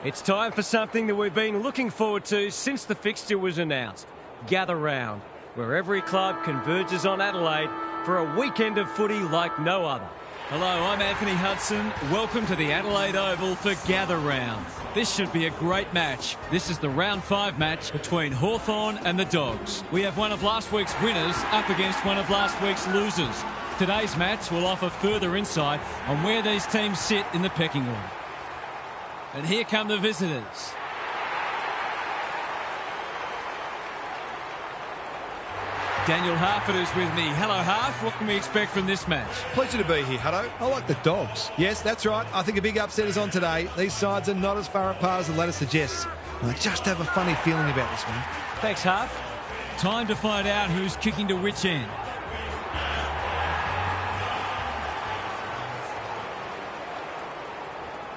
It's time for something that we've been looking forward to since the fixture was announced. Gather round, where every club converges on Adelaide for a weekend of footy like no other. Hello, I'm Anthony Hudson. Welcome to the Adelaide Oval for Gather Round. This should be a great match. This is the round 5 match between Hawthorn and the Dogs. We have one of last week's winners up against one of last week's losers. Today's match will offer further insight on where these teams sit in the pecking order. And here come the visitors. Daniel Harford is with me. Hello, Harf. What can we expect from this match? Pleasure to be here, Hutto. I like the Dogs. Yes, that's right. I think a big upset is on today. These sides are not as far apart as the ladder suggests. I just have a funny feeling about this one. Thanks, Harf. Time to find out who's kicking to which end.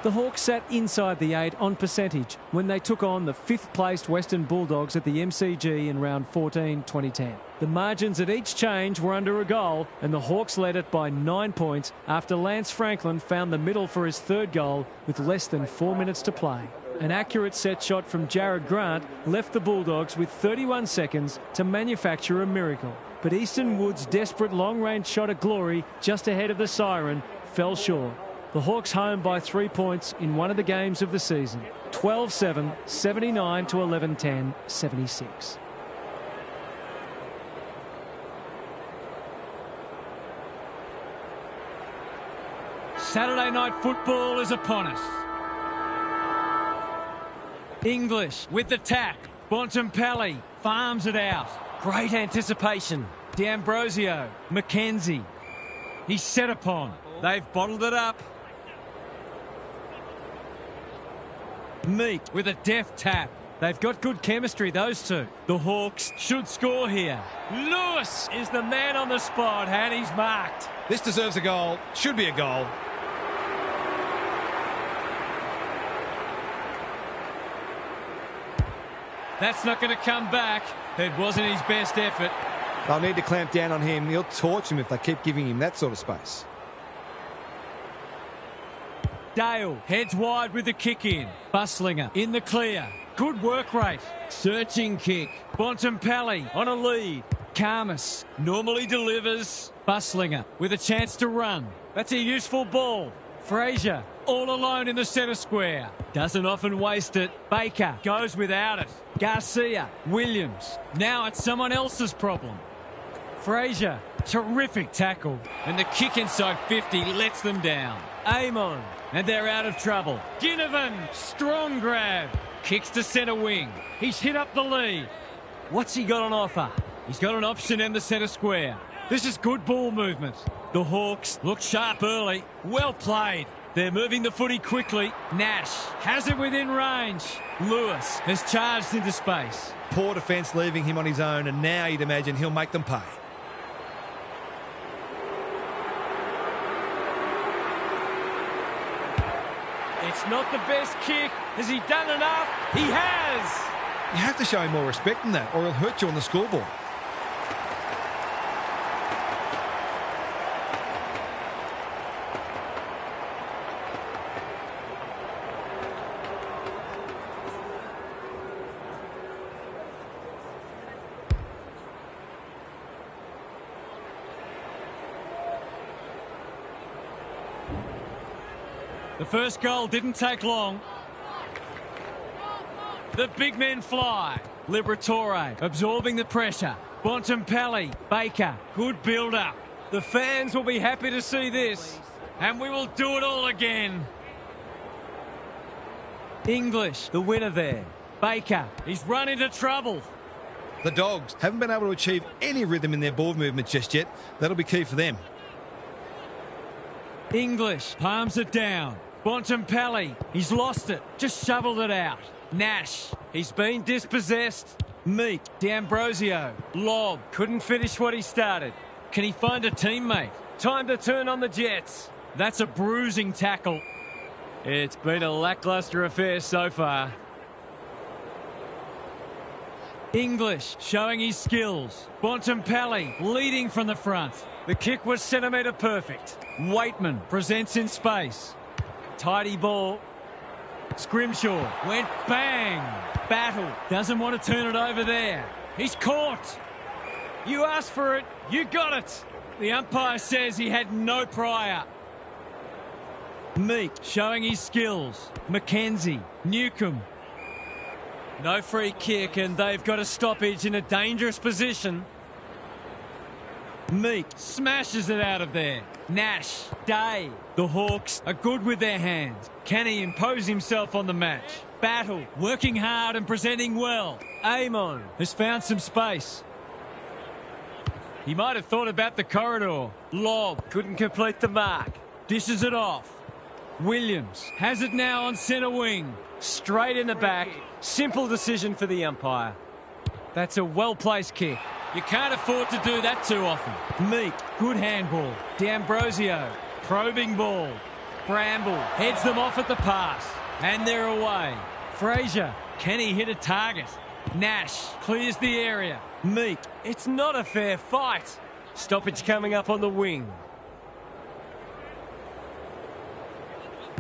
The Hawks sat inside the 8 on percentage when they took on the 5th-placed Western Bulldogs at the MCG in round 14, 2010. The margins at each change were under a goal, and the Hawks led it by 9 points after Lance Franklin found the middle for his 3rd goal with less than 4 minutes to play. An accurate set shot from Jared Grant left the Bulldogs with 31 seconds to manufacture a miracle. But Easton Wood's desperate long-range shot at glory just ahead of the siren fell short. The Hawks home by 3 points in one of the games of the season. 12-7, 79 to 11-10, 76. Saturday night football is upon us. English with the tack. Bontempelli farms it out. Great anticipation. D'Ambrosio, McKenzie. He's set upon. They've bottled it up. Meek with a deft tap. They've got good chemistry, those two. The Hawks should score here. Lewis is the man on the spot, and he's marked. This deserves a goal. Should be a goal. That's not going to come back. It wasn't his best effort. They'll need to clamp down on him. He'll torch him if they keep giving him that sort of space. Dale heads wide with the kick in. Buslinger in the clear. Good work rate. Searching kick. Bontempelli on a lead. Karmas normally delivers. Buslinger with a chance to run. That's a useful ball. Fraser all alone in the centre square. Doesn't often waste it. Baker goes without it. Garcia, Williams. Now it's someone else's problem. Fraser, terrific tackle. And the kick inside 50 lets them down. Amon, and they're out of trouble. Ginnivan, strong grab. Kicks to centre wing. He's hit up the lead. What's he got on offer? He's got an option in the centre square. This is good ball movement. The Hawks look sharp early. Well played. They're moving the footy quickly. Nash has it within range. Lewis has charged into space. Poor defence leaving him on his own, and now you'd imagine he'll make them pay. It's not the best kick. Has he done enough? He has! You have to show him more respect than that, or he'll hurt you on the scoreboard. The first goal didn't take long. The big men fly. Liberatore absorbing the pressure. Bontempelli, Baker, good build-up. The fans will be happy to see this. And we will do it all again. English, the winner there. Baker, he's run into trouble. The Dogs haven't been able to achieve any rhythm in their ball movement just yet. That'll be key for them. English palms it down. Bontempelli, he's lost it. Just shoveled it out. Nash, he's been dispossessed. Meek, D'Ambrosio, lob. Couldn't finish what he started. Can he find a teammate? Time to turn on the Jets. That's a bruising tackle. It's been a lacklustre affair so far. English showing his skills. Bontempelli leading from the front. The kick was centimetre perfect. Waitman presents in space. Tidy ball. Scrimshaw went bang. Battle doesn't want to turn it over there. He's caught. You asked for it, you got it. The umpire says he had no prior. Meek showing his skills. Mackenzie, Newcombe. No free kick, and they've got a stoppage in a dangerous position. Meek smashes it out of there. Nash, Day. The Hawks are good with their hands. Can he impose himself on the match? Battle, working hard and presenting well. Amon has found some space. He might have thought about the corridor. Lob Couldn't complete the mark. dishes it off. Williams has it now on centre wing. Straight in the back. Simple decision for the umpire. That's a well-placed kick. You can't afford to do that too often. Meek, good handball. D'Ambrosio, probing ball. Bramble heads them off at the pass. And they're away. Fraser, can he hit a target? Nash clears the area. Meek, It's not a fair fight. Stoppage coming up on the wing.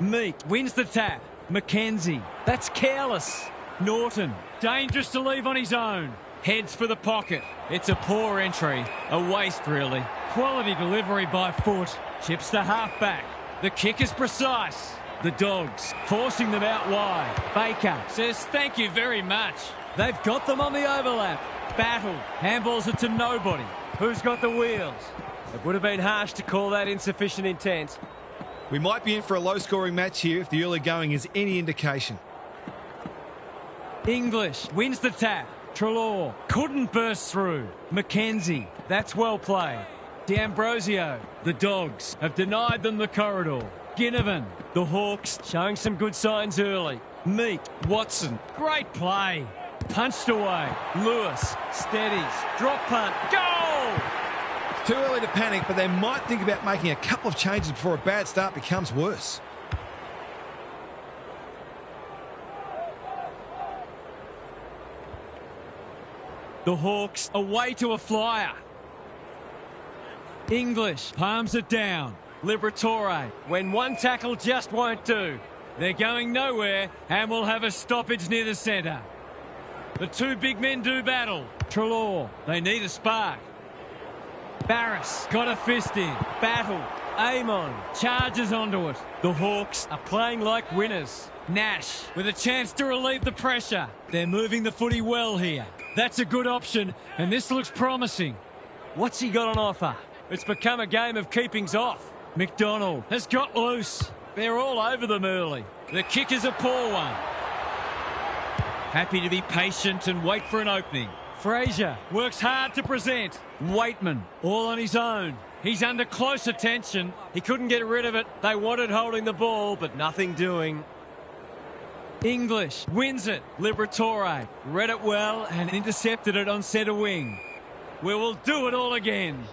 Meek wins the tap. Mackenzie, that's careless. Norton, dangerous to leave on his own. Heads for the pocket. It's a poor entry. A waste, really. Quality delivery by foot. Chips the half-back. The kick is precise. The Dogs forcing them out wide. Baker says thank you very much. They've got them on the overlap. Battle handballs it to nobody. Who's got the wheels? It would have been harsh to call that insufficient intent. We might be in for a low-scoring match here if the early going is any indication. English wins the tap. Treloar couldn't burst through. Mackenzie, that's well played. D'Ambrosio, the Dogs have denied them the corridor. Ginnivan, the Hawks Showing some good signs early. Meek, Watson, great play. Punched away. Lewis, steadies, drop punt, goal! It's too early to panic, but they might think about making a couple of changes before a bad start becomes worse. The Hawks away to a flyer. English palms it down. Liberatore, When one tackle just won't do. they're going nowhere and will have a stoppage near the centre. The two big men do battle. Treloar, they need a spark. Barris got a fist in. Battle. Amon charges onto it. The Hawks Are playing like winners. Nash with a chance to relieve the pressure. They're moving the footy well here. That's a good option, and this looks promising. What's he got on offer? It's become a game of keepings off. McDonald has got loose. They're all over them early. The kick is a poor one. Happy to be patient and wait for an opening. Fraser works hard to present. Waitman all on his own. He's under close attention. He couldn't get rid of it. They wanted holding the ball, but nothing doing. English wins it. Liberatore read it well and intercepted it on centre wing. We will do it all again.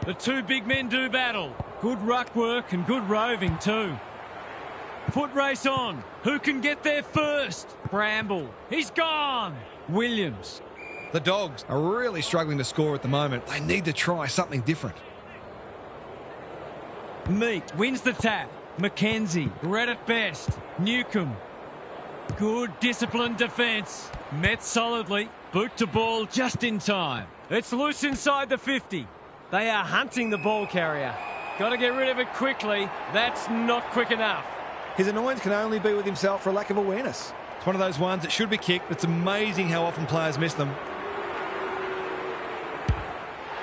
The two big men do battle. Good ruck work and good roving too. Foot race on. Who can get there first? Bramble. He's gone. Williams. The Dogs are really struggling to score at the moment. They need to try something different. Meek wins the tap. Mackenzie read it best. Newcombe. Good disciplined defence. Met solidly. Boot to ball just in time. It's loose inside the 50. They are hunting the ball carrier. Got to get rid of it quickly. That's not quick enough. His annoyance can only be with himself for a lack of awareness. It's one of those ones that should be kicked. It's amazing how often players miss them.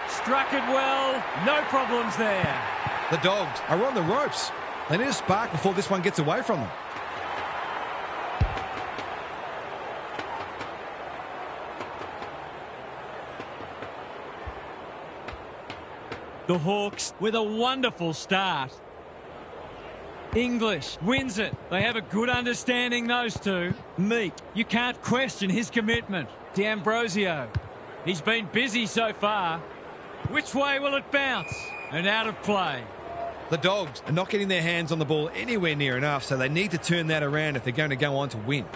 Struck it well. No problems there. The Dogs are on the ropes. They need a spark before this one gets away from them. The Hawks with a wonderful start. English wins it. They have a good understanding, those two. Meek, you can't question his commitment. D'Ambrosio, he's been busy so far. Which way will it bounce? And out of play. The Dogs are not getting their hands on the ball anywhere near enough, so they need to turn that around if they're going to go on to win.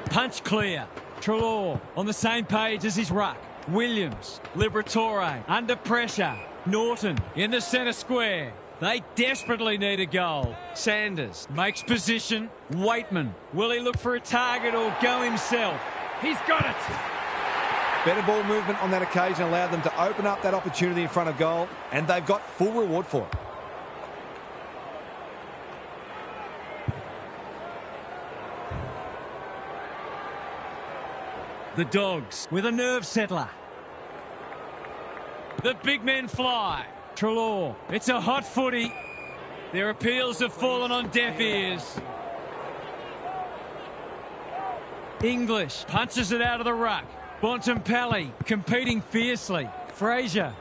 Punch clear. Treloar on the same page as his ruck. Williams, Liberatore under pressure. Norton in the centre square. They desperately need a goal. Sanders makes position. Waitman. Will he look for a target or go himself? He's got it. Better ball movement on that occasion allowed them to open up that opportunity in front of goal, and they've got full reward for it. The Dogs with a nerve settler. The big men fly. Treloar. It's a hot footy. Their appeals have fallen on deaf ears. English punches it out of the ruck. Bontempelli competing fiercely. Fraser.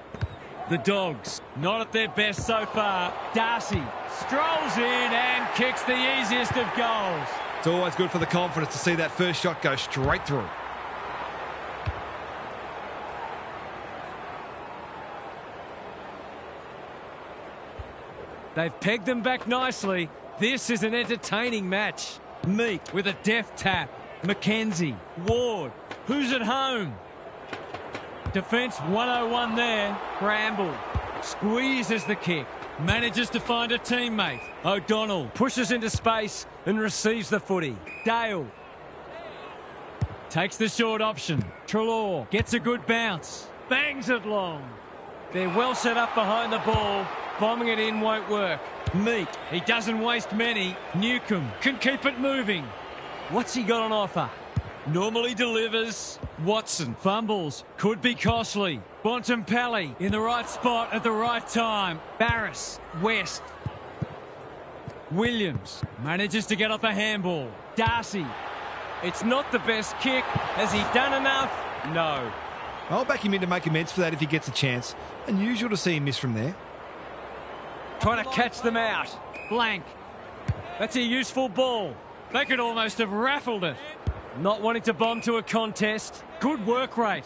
The Dogs not at their best so far. Darcy strolls in and kicks the easiest of goals. It's always good for the confidence to see that first shot go straight through. They've pegged them back nicely. This is an entertaining match. Meek with a deft tap. McKenzie. Ward. Who's at home? Defence 101 there. Bramble. Squeezes the kick. Manages to find a teammate. O'Donnell pushes into space and receives the footy. Dale. Takes the short option. Treloar gets a good bounce. Bangs it long. They're well set up behind the ball. Bombing it in won't work. Meek. He doesn't waste many. Newcombe can keep it moving. What's he got on offer? Normally delivers. Watson fumbles. Could be costly. Bontempelli in the right spot at the right time. Barris. West. Williams manages to get off a handball. Darcy. It's not the best kick. Has he done enough? No. I'll back him in to make amends for that if he gets a chance. Unusual to see him miss from there. Trying to catch them out. Blank. That's a useful ball. They could almost have raffled it. Not wanting to bomb to a contest. Good work rate.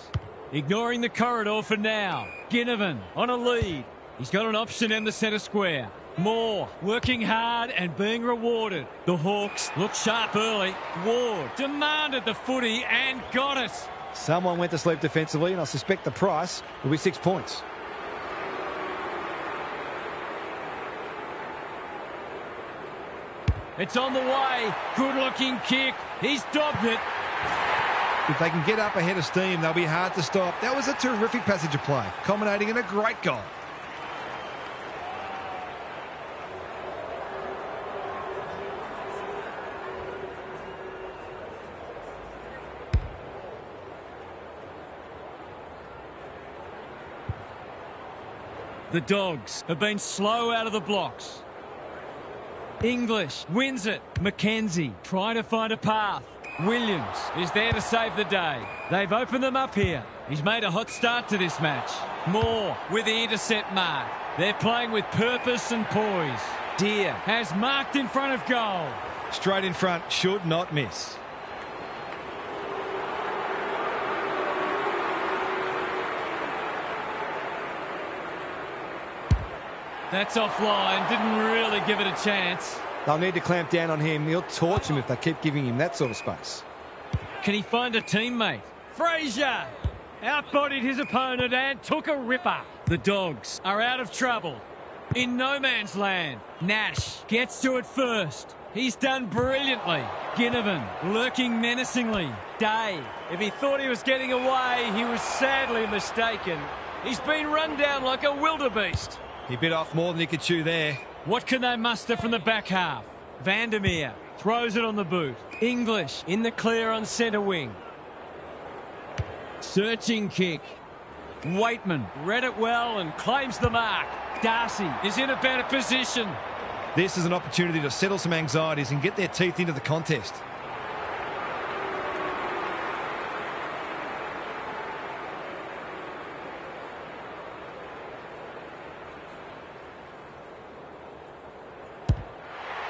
Ignoring the corridor for now. Ginnivan on a lead. He's got an option in the centre square. Moore working hard and being rewarded. The Hawks look sharp early. Ward demanded the footy and got it. Someone went to sleep defensively, and I suspect the price will be 6 points. It's on the way. Good-looking kick. He's dobbed it. If they can get up ahead of steam, they'll be hard to stop. That was a terrific passage of play, culminating in a great goal. The Dogs have been slow out of the blocks. English wins it. McKenzie trying to find a path. Williams is there to save the day. They've opened them up here. He's made a hot start to this match. Moore with the intercept mark. They're playing with purpose and poise. Deer has marked in front of goal. Straight in front, should not miss. That's offline. Didn't really give it a chance. They'll need to clamp down on him. He'll torch him if they keep giving him that sort of space. Can he find a teammate? Fraser outbodied his opponent and took a ripper. The Dogs are out of trouble. In no man's land. Nash gets to it first. He's done brilliantly. Ginnivan lurking menacingly. Day. If he thought he was getting away, he was sadly mistaken. He's been run down like a wildebeest. He bit off more than he could chew there. What can they muster from the back half? Vandermeer throws it on the boot. English in the clear on centre wing. Searching kick. Waitman read it well and claims the mark. Darcy is in a better position. This is an opportunity to settle some anxieties and get their teeth into the contest.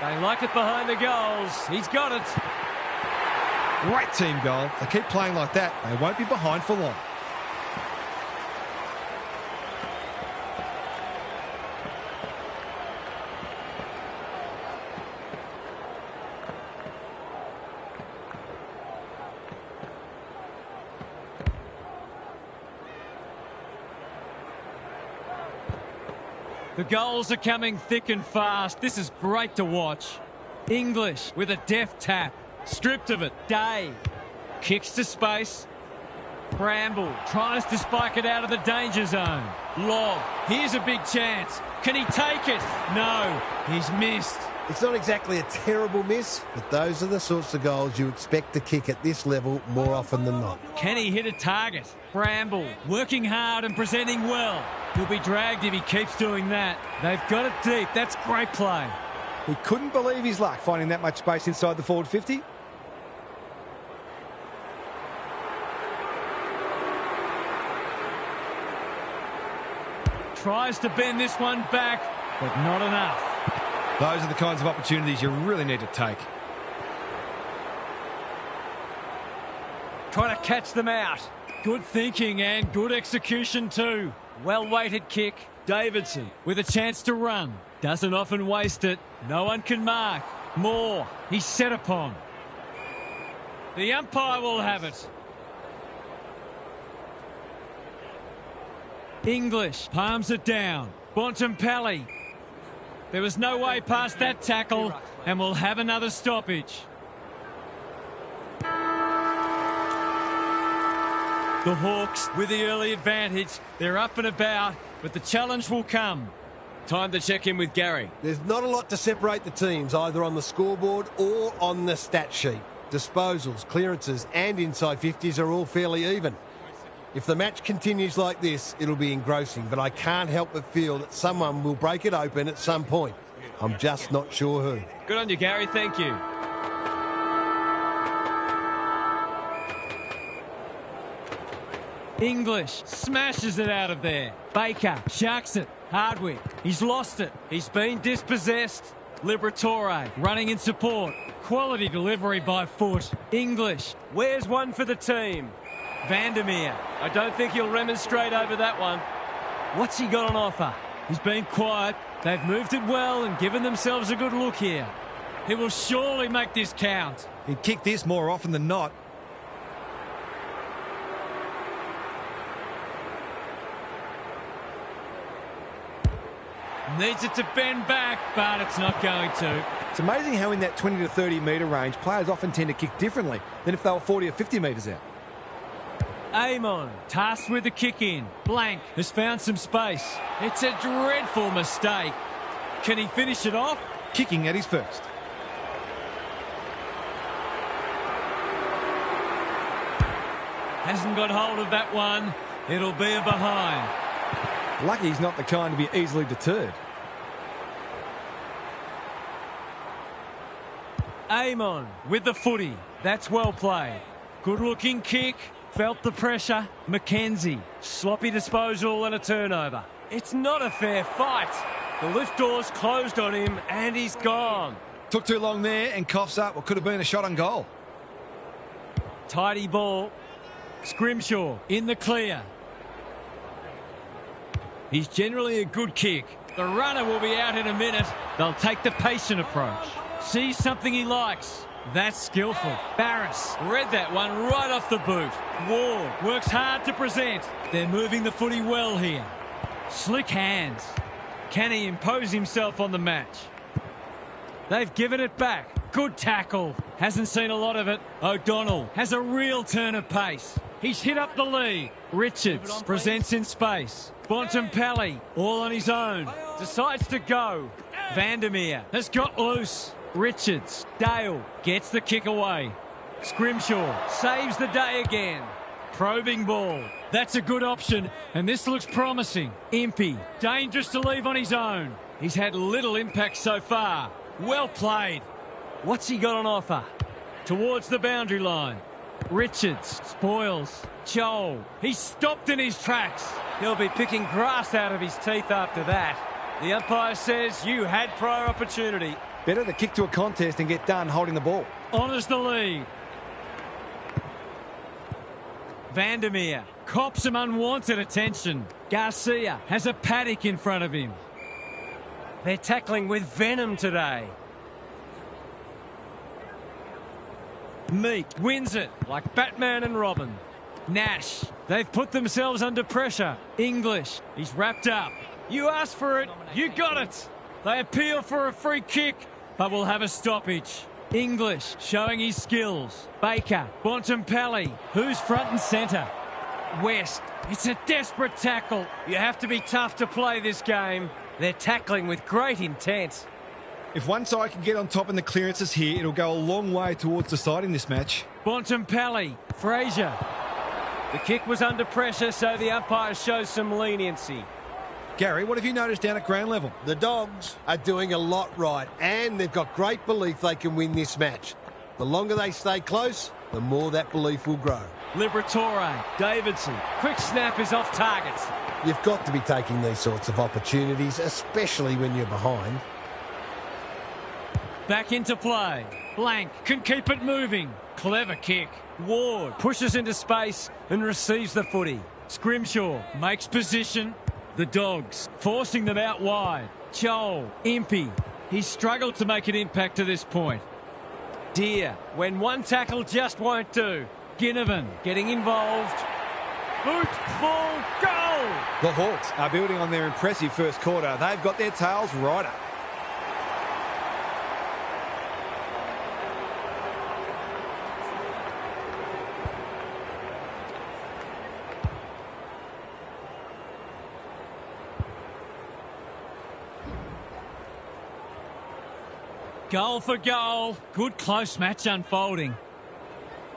They like it behind the goals. He's got it. Great team goal. They keep playing like that, they won't be behind for long. The goals are coming thick and fast. This is great to watch. English with a deft tap. Stripped of it. Day. Kicks to space. Bramble tries to spike it out of the danger zone. Lob. Here's a big chance. Can he take it? No. He's missed. It's not exactly a terrible miss, but those are the sorts of goals you expect to kick at this level more often than not. Can he hit a target? Bramble working hard and presenting well. He'll be dragged if he keeps doing that. They've got it deep. That's great play. He couldn't believe his luck finding that much space inside the forward 50. Tries to bend this one back, but not enough. Those are the kinds of opportunities you really need to take. Trying to catch them out. Good thinking and good execution too. Well-weighted kick. Davidson With a chance to run. Doesn't often waste it. No one can mark. Moore. He's set upon. The umpire will have it. English palms it down. Bontempelli. There was no way past that tackle, and we'll have another stoppage. The Hawks with the early advantage. They're up and about, but the challenge will come. Time to check in with Gary. There's not a lot to separate the teams, either on the scoreboard or on the stat sheet. Disposals, clearances and inside 50s are all fairly even. If the match continues like this, it'll be engrossing, but I can't help but feel that someone will break it open at some point. I'm just not sure who. Good on you, Gary. Thank you. English smashes it out of there. Baker sharks it. Hardwick, he's lost it. He's been dispossessed. Liberatore running in support. Quality delivery by foot. English. Where's one for the team? Vandermeer. I don't think he'll remonstrate over that one. What's he got on offer? He's been quiet. They've moved it well and given themselves a good look here. He will surely make this count. He'd kick this more often than not. Needs it to bend back, but it's not going to. It's amazing how in that 20 to 30 metre range, players often tend to kick differently than if they were 40 or 50 metres out. Amon, tasked with the kick in. Blank has found some space. It's a dreadful mistake. Can he finish it off? Kicking at his first. Hasn't got hold of that one. It'll be a behind. Lucky he's not the kind to be easily deterred. Amon with the footy. That's well played. Good looking kick. Felt the pressure. Mackenzie. Sloppy disposal and a turnover. It's not a fair fight. The lift door's closed on him and he's gone. Took too long there and coughs up what could have been a shot on goal. Tidy ball. Scrimshaw in the clear. He's generally a good kick. The runner will be out in a minute. They'll take the patient approach. Sees something he likes. That's skillful. Barris read that one right off the boot. Ward works hard to present. They're moving the footy well here. Slick hands. Can he impose himself on the match? They've given it back. Good tackle. Hasn't seen a lot of it. O'Donnell has a real turn of pace. He's hit up the lead. Richards presents in space. Bontempelli all on his own. Decides to go. Vandermeer has got loose. Richards. Dale gets the kick away. Scrimshaw saves the day again. Probing ball. That's a good option, and this looks promising. Impey, dangerous to leave on his own. He's had little impact so far. Well played. What's he got on offer? Towards the boundary line. Richards spoils. Joel, he's stopped in his tracks. He'll be picking grass out of his teeth after that. The umpire says you had prior opportunity. Better to kick to a contest and get done holding the ball. Honours the lead. Vandermeer cops some unwanted attention. Garcia has a paddock in front of him. They're tackling with venom today. Meek wins it like Batman and Robin. Nash, they've put themselves under pressure. English, he's wrapped up. You asked for it, you got it. They appeal for a free kick, but will have a stoppage. English showing his skills. Baker, Bontempelli, who's front and centre? West, it's a desperate tackle. You have to be tough to play this game. They're tackling with great intent. If one side can get on top in the clearances here, it'll go a long way towards deciding this match. Bontempelli, Fraser. The kick was under pressure, so the umpire shows some leniency. Gary, what have you noticed down at ground level? The Dogs are doing a lot right, and they've got great belief they can win this match. The longer they stay close, the more that belief will grow. Liberatore, Davidson, quick snap is off target. You've got to be taking these sorts of opportunities, especially when you're behind. Back into play. Blank can keep it moving. Clever kick. Ward pushes into space and receives the footy. Scrimshaw makes position. The Dogs forcing them out wide. Joel, Impey. He's struggled to make an impact to this point. Deer, when one tackle just won't do. Ginnivan Getting involved. Boot, ball, goal! The Hawks are building on their impressive first quarter. They've got their tails right up. Goal for goal. Good close match unfolding.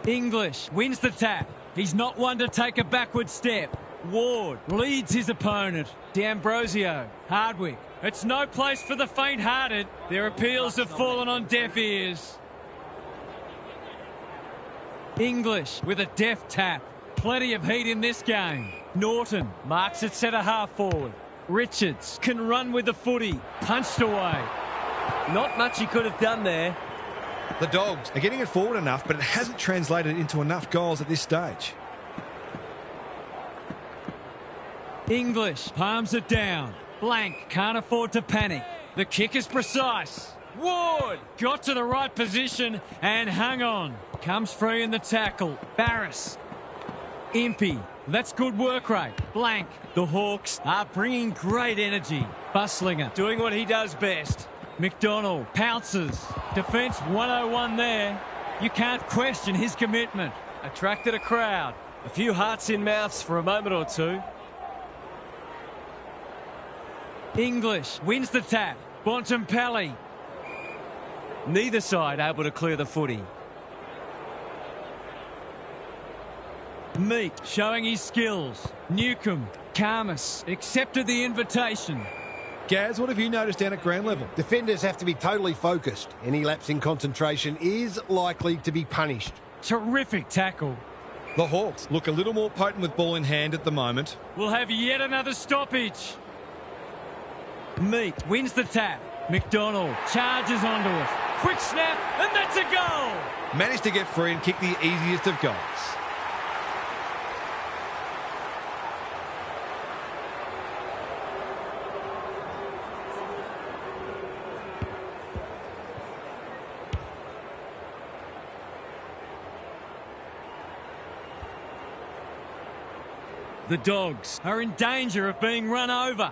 English wins the tap. He's not one to take a backward step. Ward leads his opponent. D'Ambrosio, Hardwick. It's no place for the faint-hearted. Their appeals have fallen on deaf ears. English with a deft tap. Plenty of heat in this game. Norton marks at centre half forward. Richards can run with the footy. Punched away. Not much he could have done there. The Dogs are getting it forward enough, but it hasn't translated into enough goals at this stage. English palms it down. Blank can't afford to panic. The kick is precise. Ward got to the right position and hung on. Comes free in the tackle. Barris. Impey. That's good work rate. Blank. The Hawks are bringing great energy. Buslinger Doing what he does best. McDonald pounces. Defence 101 there. You can't question his commitment. Attracted a crowd. A few hearts in mouths for a moment or two. English wins the tap. Bontempelli. Neither side able to clear the footy. Meek showing his skills. Newcombe. Karmas accepted the invitation. Gaz, what have you noticed down at ground level? Defenders have to be totally focused. Any lapse in concentration is likely to be punished. Terrific tackle. The Hawks look a little more potent with ball in hand at the moment. We'll have yet another stoppage. Meek wins the tap. McDonald charges onto it. Quick snap, and that's a goal. Managed to get free and kick the easiest of goals. The Dogs are in danger of being run over.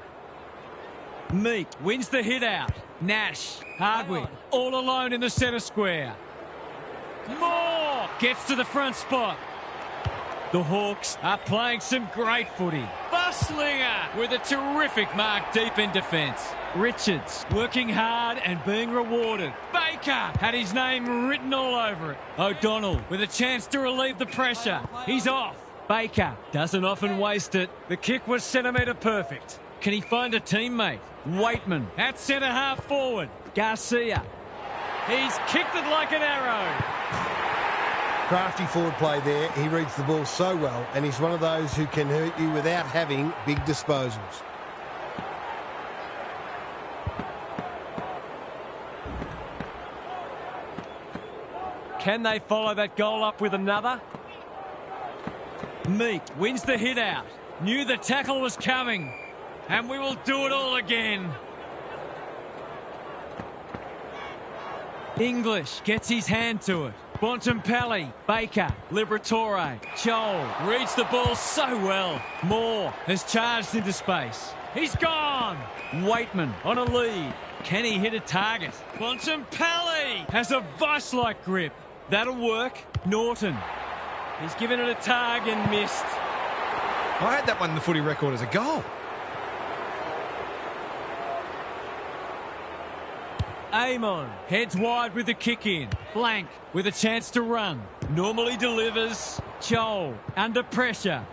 Meek wins the hit out. Nash, Hardwick, all alone in the centre square. Moore gets to the front spot. The Hawks are playing some great footy. Buslinger with a terrific mark deep in defence. Richards working hard and being rewarded. Baker had his name written all over it. O'Donnell with a chance to relieve the pressure. He's off. Baker doesn't often waste it. The kick was centimetre perfect. Can he find a teammate? Waitman at centre half forward. Garcia. He's kicked it like an arrow. Crafty forward play there. He reads the ball so well, and he's one of those who can hurt you without having big disposals. Can they follow that goal up with another? Meek wins the hit out. Knew the tackle was coming. And we will do it all again. English gets his hand to it. Bontempelli, Baker, Liberatore, Joel reads the ball so well. Moore has charged into space. He's gone. Waitman on a lead. Can he hit a target? Bontempelli has a vice-like grip. That'll work. Norton. He's given it a tug and missed. I had that one in the footy record as a goal. Amon heads wide with the kick in. Blank with a chance to run. Normally delivers. Chol under pressure.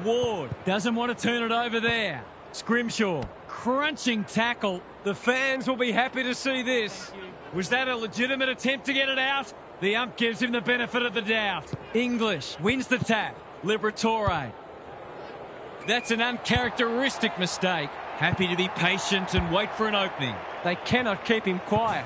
Ward doesn't want to turn it over there. Scrimshaw crunching tackle. The fans will be happy to see this. Was that a legitimate attempt to get it out? The ump gives him the benefit of the doubt. English wins the tap. Liberatore. That's an uncharacteristic mistake. Happy to be patient and wait for an opening. They cannot keep him quiet.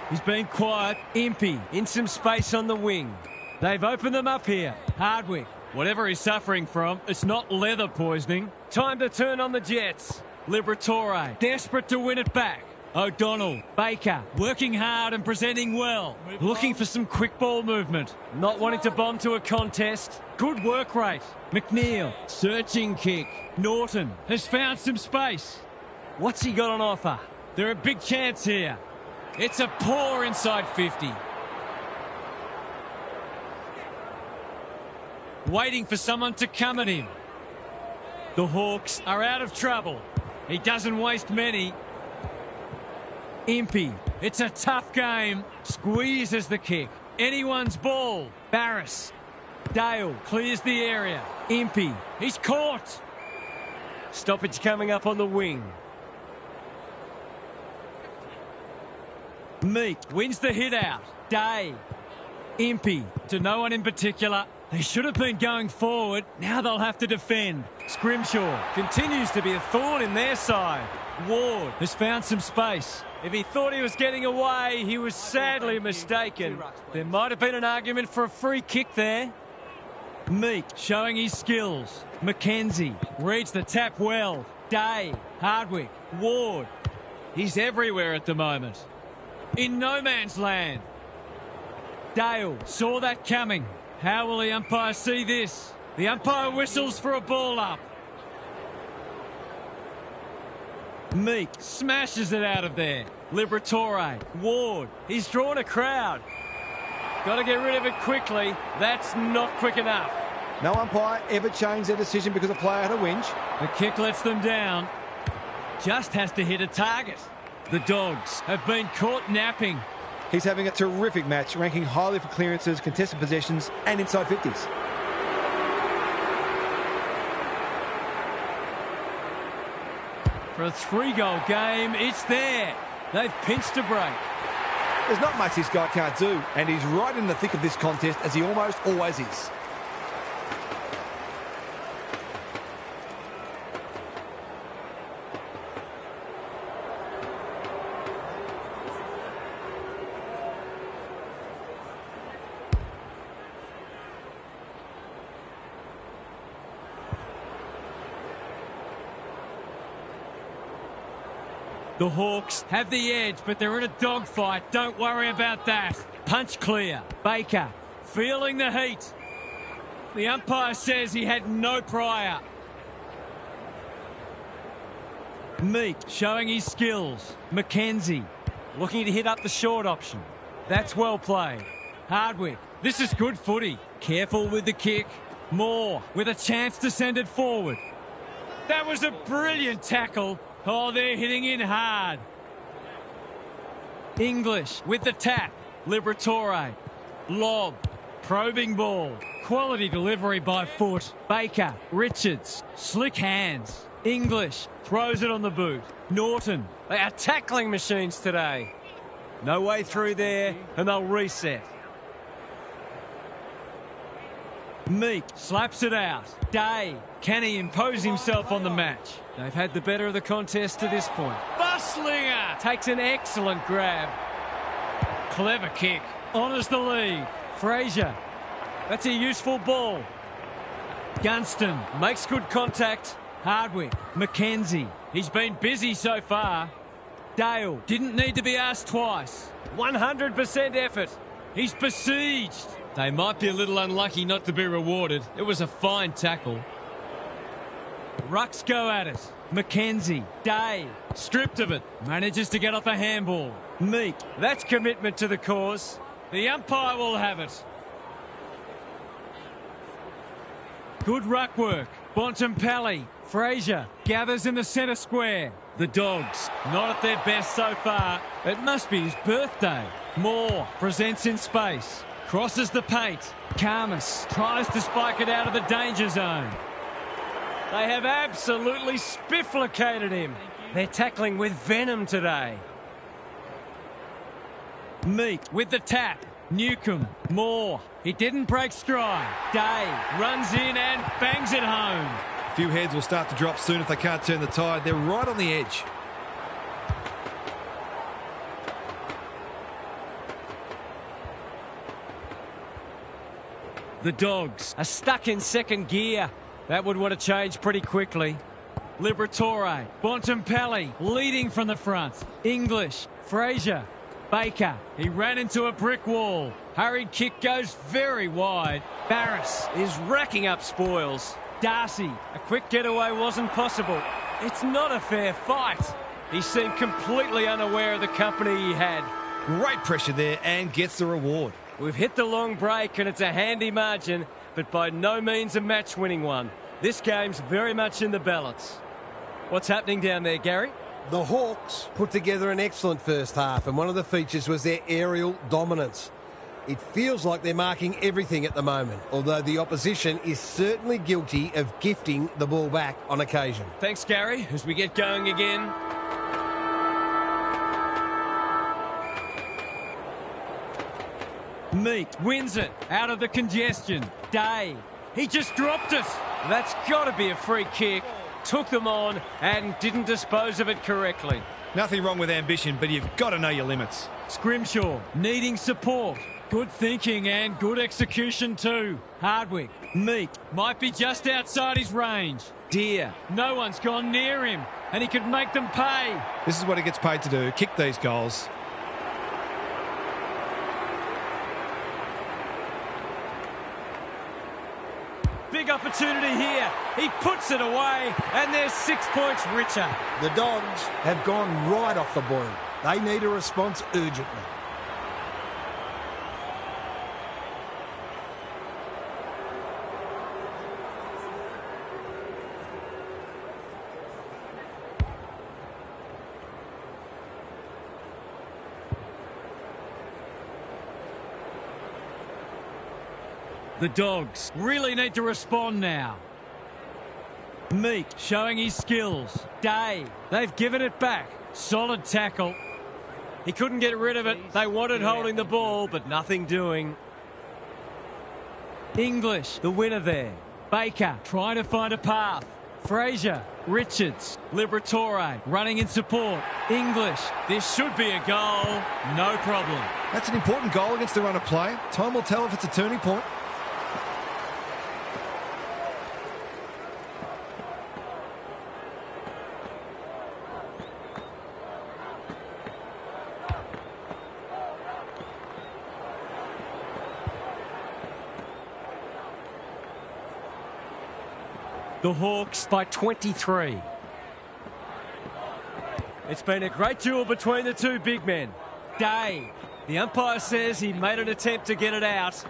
He's been quiet. Impey In some space on the wing. They've opened them up here. Hardwick. Whatever he's suffering from, it's not leather poisoning. Time to turn on the Jets. Liberatore desperate to win it back. O'Donnell. Baker working hard and presenting well. Looking for some quick ball movement. Not wanting to bomb to a contest. Good work rate. McNeil. Searching kick. Norton has found some space. What's he got on offer? They're a big chance here. It's a poor inside 50. Waiting for someone to come at him. The Hawks are out of trouble. He doesn't waste many. Impey. It's a tough game. Squeezes the kick. Anyone's ball. Barris. Dale clears the area. Impey. He's caught. Stoppage coming up on the wing. Meek wins the hit out. Day. Impey to no one in particular. They should have been going forward. Now they'll have to defend. Scrimshaw Continues to be a thorn in their side. Ward has found some space. If he thought he was getting away, he was sadly mistaken. There might have been an argument for a free kick there. Meek showing his skills. Mackenzie reads the tap well. Day. Hardwick. Ward. He's everywhere at the moment. In no man's land. Dale saw that coming. How will the umpire see this? The umpire whistles for a ball up. Meek smashes it out of there. Liberatore. Ward. He's drawn a crowd. Got to get rid of it quickly. That's not quick enough. No umpire ever changed their decision because a player had a whinge. The kick lets them down. Just has to hit a target. The Dogs have been caught napping. He's having a terrific match, ranking highly for clearances, contested possessions and inside 50s. For a 3-goal game, it's there. They've pinched a break. There's not much this guy can't do, and he's right in the thick of this contest, as he almost always is. The Hawks have the edge, but they're in a dogfight. Don't worry about that. Punch clear. Baker feeling the heat. The umpire says he had no prior. Meek showing his skills. Mackenzie Looking to hit up the short option. That's well played. Hardwick. This is good footy. Careful with the kick. Moore with a chance to send it forward. That was a brilliant tackle. Oh, they're hitting in hard. English with the tap. Liberatore. Lob. Probing ball. Quality delivery by foot. Baker. Richards. Slick hands. English throws it on the boot. Norton. They are tackling machines today. No way through there, and they'll reset. Meek slaps it out. Day. Can he impose himself on the match? They've had the better of the contest to this point. Buslinger Takes an excellent grab. Clever kick. Honours the lead. Frazier. That's a useful ball. Gunston. Makes good contact. Hardwick. Mackenzie. He's been busy so far. Dale. Didn't need to be asked twice. 100% effort. He's besieged. They might be a little unlucky not to be rewarded. It was a fine tackle. Rucks go at it. McKenzie. Day. Stripped of it. Manages to get off a handball. Meek. That's commitment to the cause. The umpire will have it. Good ruck work. Bontempelli. Fraser gathers in the centre square. The Dogs, not at their best so far. It must be his birthday. Moore presents in space. Crosses the paint. Karmas tries to spike it out of the danger zone. They have absolutely spifflicated him. They're tackling with venom today. Meek with the tap. Newcombe. Moore. He didn't break stride. Day runs in and bangs it home. A few heads will start to drop soon if they can't turn the tide. They're right on the edge. The Dogs are stuck in second gear. That would want to change pretty quickly. Liberatore. Bontempelli leading from the front. English. Fraser. Baker. He ran into a brick wall. Hurried kick goes very wide. Barris is racking up spoils. Darcy. A quick getaway wasn't possible. It's not a fair fight. He seemed completely unaware of the company he had. Great pressure there and gets the reward. We've hit the long break and it's a handy margin, but by no means a match-winning one. This game's very much in the balance. What's happening down there, Gary? The Hawks put together an excellent first half, and one of the features was their aerial dominance. It feels like they're marking everything at the moment, although the opposition is certainly guilty of gifting the ball back on occasion. Thanks, Gary, as we get going again. Meek wins it out of the congestion. Day. He just dropped it. That's got to be a free kick. Took them on and didn't dispose of it correctly. Nothing wrong with ambition, but you've got to know your limits. Scrimshaw needing support. Good thinking and good execution too. Hardwick. Meek might be just outside his range. Deer. No one's gone near him and he could make them pay. This is what he gets paid to do, kick these goals. Big opportunity here. He puts it away and they're 6 points richer. The Dogs have gone right off the boil. They need a response urgently. The Dogs really need to respond now. Meek showing his skills. Day. They've given it back. Solid tackle. He couldn't get rid of it. They wanted holding the ball, but nothing doing. English, the winner there. Baker trying to find a path. Fraser. Richards. Liberatore running in support. English. This should be a goal. No problem. That's an important goal against the run of play. Time will tell if it's a turning point. The Hawks by 23. It's been a great duel between the two big men. Day. The umpire says he made an attempt to get it out.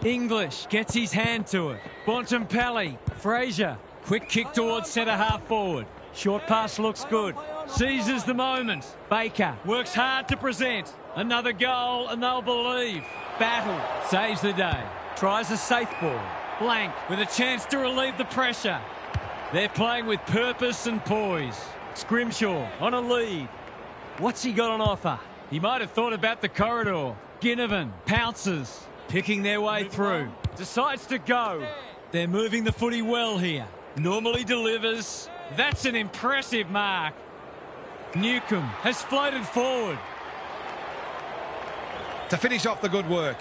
English gets his hand to it. Bontempelli. Fraser. Quick kick towards centre half forward. Short pass looks good. Seizes the moment. Baker works hard to present. Another goal and they'll believe. Battle saves the day. Tries a safe ball. Blank with a chance to relieve the pressure. They're playing with purpose and poise. Scrimshaw on a lead. What's he got on offer? He might have thought about the corridor. Ginnivan pounces, picking their way through. Decides to go. They're moving the footy well here. Normally delivers. That's an impressive mark. Newcombe has floated forward. To finish off the good work.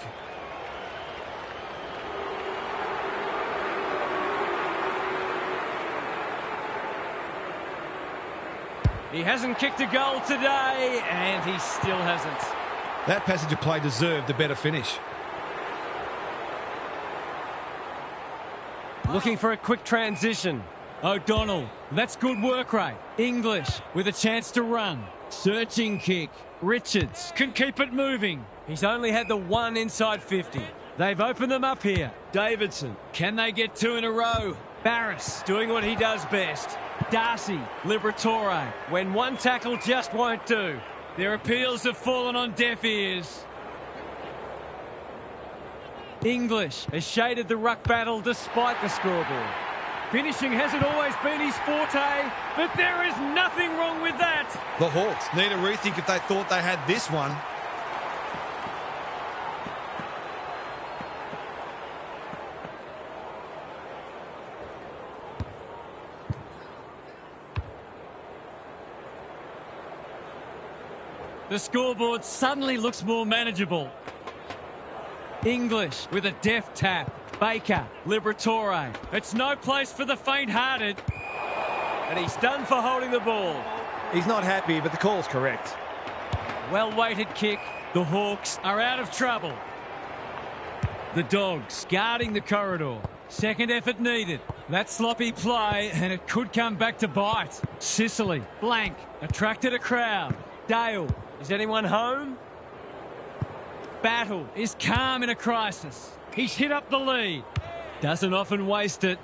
He hasn't kicked a goal today, and he still hasn't. That passage of play deserved a better finish. Looking for a quick transition. O'Donnell, that's good work rate. English with a chance to run. Searching kick. Richards can keep it moving. He's only had the one inside 50. They've opened them up here. Davidson. Can they get two in a row? Barris doing what he does best. Darcy, Liberatore. When one tackle just won't do. Their appeals have fallen on deaf ears. English has shaded the ruck battle despite the scoreboard. Finishing hasn't always been his forte, but there is nothing wrong with that. The Hawks need a rethink if they thought they had this one. The scoreboard suddenly looks more manageable. English with a deft tap. Baker, Liberatore. It's no place for the faint-hearted. And he's done for holding the ball. He's not happy, but the call's correct. Well-weighted kick. The Hawks are out of trouble. The Dogs guarding the corridor. Second effort needed. That sloppy play, and it could come back to bite. Sicily, blank, attracted a crowd. Dale, is anyone home? Battle is calm in a crisis. He's hit up the lead. Doesn't often waste it.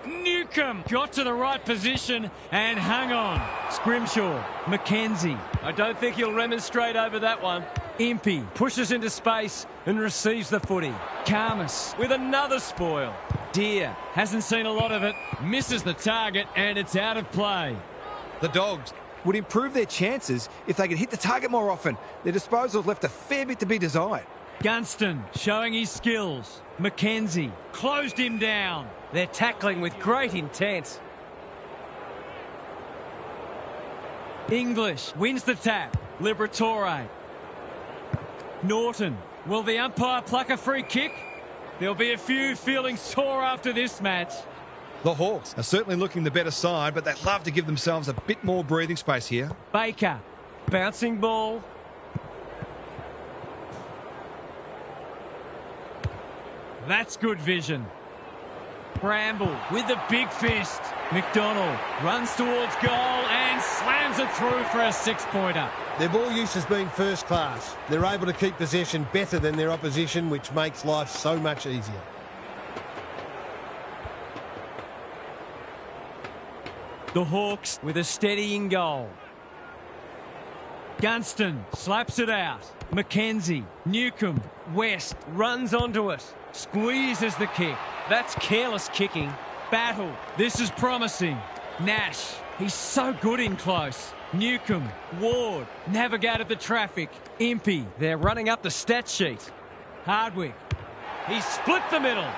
Newcombe got to the right position and hung on. Scrimshaw, Mackenzie. I don't think he'll remonstrate over that one. Impey pushes into space and receives the footy. Karmas with another spoil. Deer hasn't seen a lot of it. Misses the target and it's out of play. The Dogs would improve their chances if they could hit the target more often. Their disposals left a fair bit to be desired. Gunston showing his skills. Mackenzie closed him down. They're tackling with great intent. English wins the tap. Liberatore. Norton. Will the umpire pluck a free kick? There'll be a few feeling sore after this match. The Hawks are certainly looking the better side, but they'd love to give themselves a bit more breathing space here. Baker. Bouncing ball. That's good vision. Bramble with the big fist. McDonald runs towards goal and slams it through for a 6-pointer. Their ball use has been first class. They're able to keep possession better than their opposition, which makes life so much easier. The Hawks with a steadying goal. Gunston slaps it out. Mackenzie, Newcombe, West runs onto it. Squeezes the kick. That's careless kicking. Battle. This is promising. Nash. He's so good in close. Newcombe. Ward. Navigated the traffic. Impey. They're running up the stat sheet. Hardwick. He's split the middle.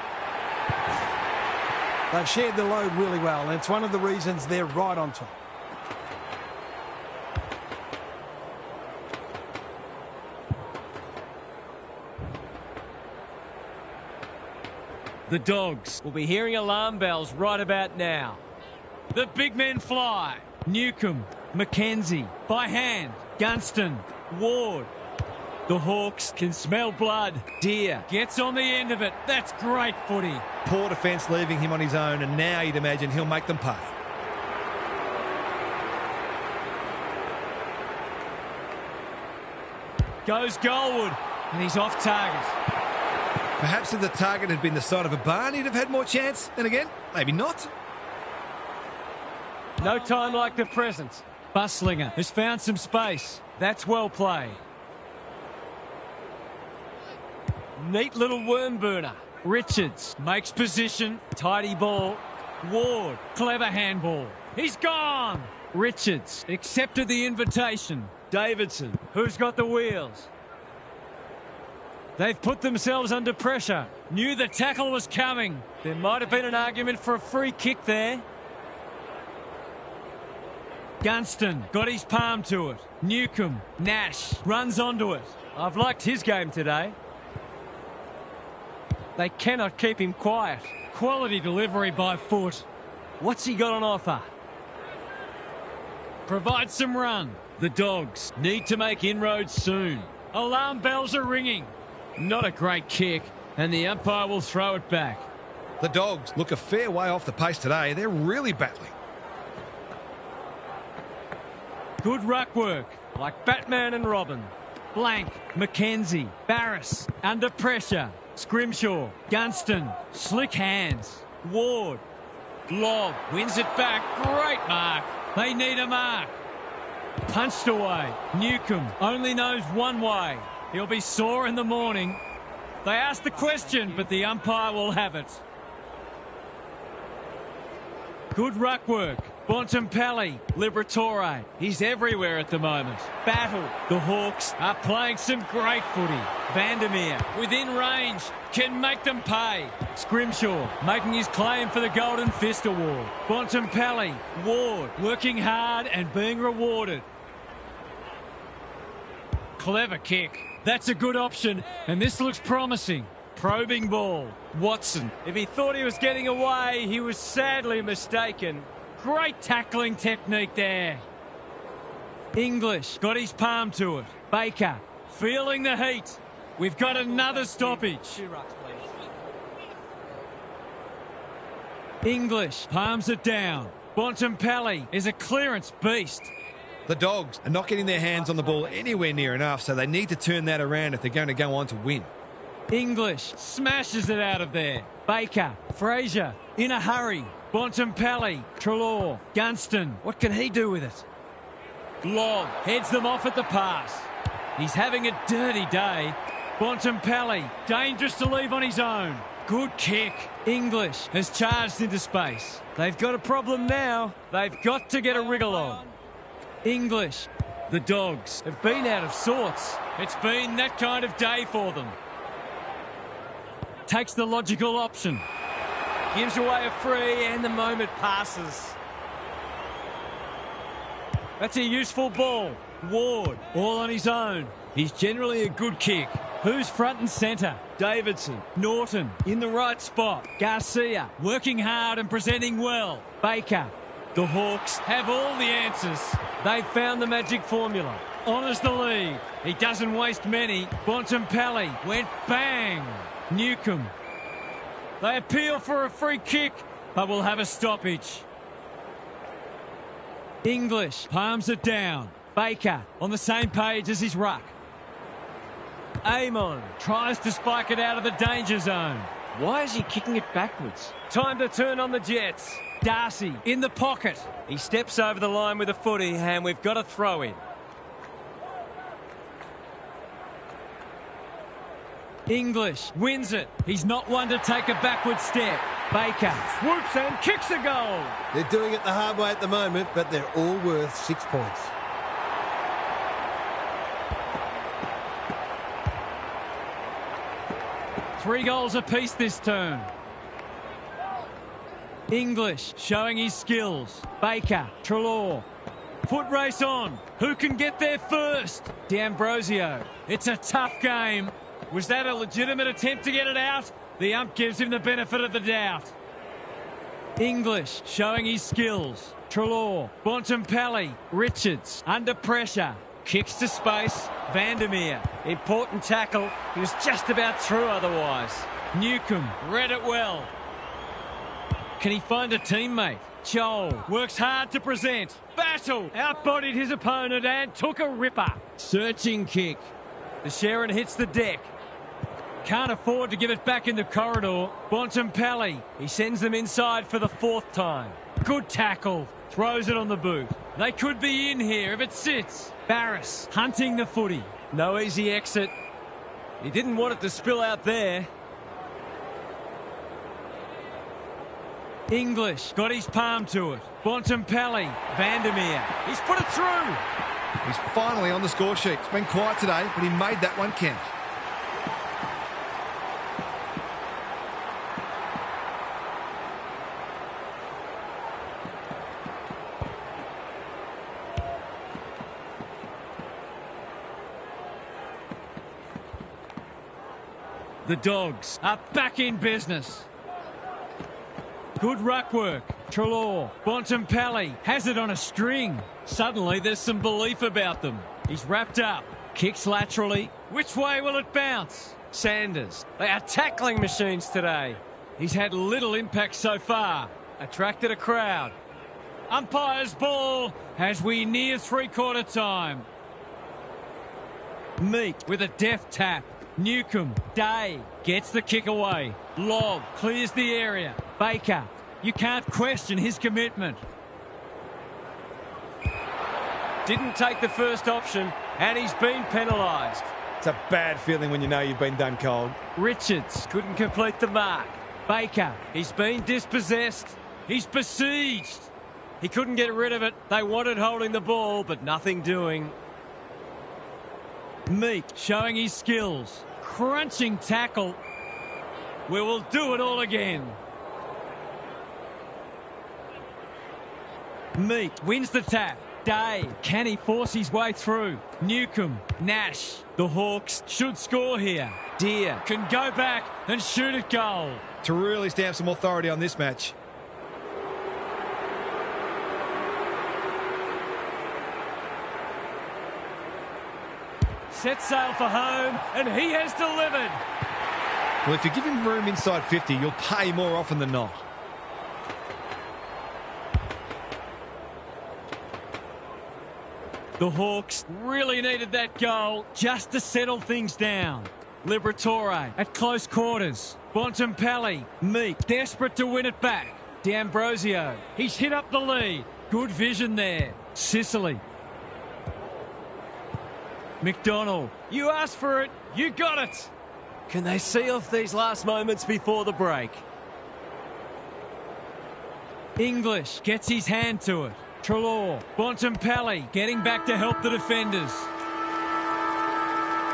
They've shared the load really well, and it's one of the reasons they're right on top. The Dogs will be hearing alarm bells right about now. The big men fly. Newcombe, Mackenzie, by hand. Gunston, Ward. The Hawks can smell blood. Deer gets on the end of it. That's great footy. Poor defence leaving him on his own, and now you'd imagine he'll make them pay. Goes goalward, and he's off target. Perhaps if the target had been the side of a barn, he'd have had more chance. Then again, maybe not. No time like the present. Buslinger has found some space. That's well played. Neat little worm burner. Richards makes position. Tidy ball. Ward, clever handball. He's gone. Richards accepted the invitation. Davidson, who's got the wheels? They've put themselves under pressure. Knew the tackle was coming. There might have been an argument for a free kick there. Gunston got his palm to it. Newcombe, Nash runs onto it. I've liked his game today. They cannot keep him quiet. Quality delivery by foot. What's he got on offer? Provide some run. The Dogs need to make inroads soon. Alarm bells are ringing. Not a great kick, and the umpire will throw it back. The Dogs look a fair way off the pace today. They're really battling. Good ruck work. Like Batman and Robin. Blank, McKenzie, Barris, under pressure. Scrimshaw, Gunston, slick hands. Ward, Lob, wins it back. Great mark. They need a mark. Punched away. Newcombe only knows one way. He'll be sore in the morning. They asked the question, but the umpire will have it. Good ruck work. Bontempelli, Liberatore. He's everywhere at the moment. Battle. The Hawks are playing some great footy. Vandermeer, within range, can make them pay. Scrimshaw, making his claim for the Golden Fist Award. Bontempelli, Ward, working hard and being rewarded. Clever kick. That's a good option, and this looks promising. Probing ball. Watson. If he thought he was getting away, he was sadly mistaken. Great tackling technique there. English got his palm to it. Baker feeling the heat. We've got another stoppage. English palms it down. Bontempelli is a clearance beast. The Dogs are not getting their hands on the ball anywhere near enough, so they need to turn that around if they're going to go on to win. English smashes it out of there. Baker, Fraser, in a hurry. Bontempelli, Treloar, Gunston. What can he do with it? Lob heads them off at the pass. He's having a dirty day. Bontempelli, dangerous to leave on his own. Good kick. English has charged into space. They've got a problem now. They've got to get a wriggle on. English. The Dogs have been out of sorts. It's been that kind of day for them. Takes the logical option. Gives away a free and the moment passes. That's a useful ball. Ward, all on his own. He's generally a good kick. Who's front and centre? Davidson, Norton, in the right spot. Garcia, working hard and presenting well. Baker. The Hawks have all the answers. They've found the magic formula. Honours the lead. He doesn't waste many. Bontempelli went bang. Newcombe. They appeal for a free kick, but will have a stoppage. English palms it down. Baker on the same page as his ruck. Amon tries to spike it out of the danger zone. Why is he kicking it backwards? Time to turn on the Jets. Darcy in the pocket. He steps over the line with a footy and we've got a throw in. English wins it. He's not one to take a backward step. Baker swoops and kicks a goal. They're doing it the hard way at the moment, but they're all worth 6 points. Three goals apiece this turn. English showing his skills. Baker, Treloar. Foot race on. Who can get there first? D'Ambrosio. It's a tough game. Was that a legitimate attempt to get it out? The ump gives him the benefit of the doubt. English showing his skills. Treloar, Bontempelli, Richards under pressure. Kicks to space. Vandermeer. Important tackle. He was just about through otherwise. Newcombe read it well. Can he find a teammate? Joel works hard to present. Battle outbodied his opponent and took a ripper. Searching kick. The Sharon hits the deck. Can't afford to give it back in the corridor. Bontempelli. He sends them inside for the 4th time. Good tackle. Throws it on the boot. They could be in here if it sits. Barris hunting the footy. No easy exit. He didn't want it to spill out there. English got his palm to it. Bontempelli. Vandermeer. He's put it through. He's finally on the score sheet. It's been quiet today, but he made that one count. The Dogs are back in business. Good ruck work. Treloar. Bontempelli has it on a string. Suddenly there's some belief about them. He's wrapped up. Kicks laterally. Which way will it bounce? Sanders. They are tackling machines today. He's had little impact so far. Attracted a crowd. Umpire's ball as we near three-quarter time. Meat with a deft tap. Newcombe, Day, gets the kick away. Lobb clears the area. Baker, you can't question his commitment. Didn't take the first option, and he's been penalised. It's a bad feeling when you know you've been done cold. Richards couldn't complete the mark. Baker, He's been dispossessed. he's besieged. He couldn't get rid of it. They wanted holding the ball, but nothing doing. Meat showing his skills. Crunching tackle. We will do it all again. Meat wins the tap. Day, can he force his way through? Newcombe, Nash. The Hawks should score here. Deer Can go back and shoot at goal. To really stamp some authority on this match. Set sail for home, and he has delivered. Well, if you give him room inside 50, you'll pay more often than not. The Hawks really needed that goal just to settle things down. Liberatore at close quarters. Bontempelli, Meek, desperate to win it back. D'Ambrosio, he's hit up the lead. Good vision there. Sicily. McDonald, you asked for it, you got it. Can they see off these last moments before the break? English gets his hand to it. Treloar, Bontempelli getting back to help the defenders.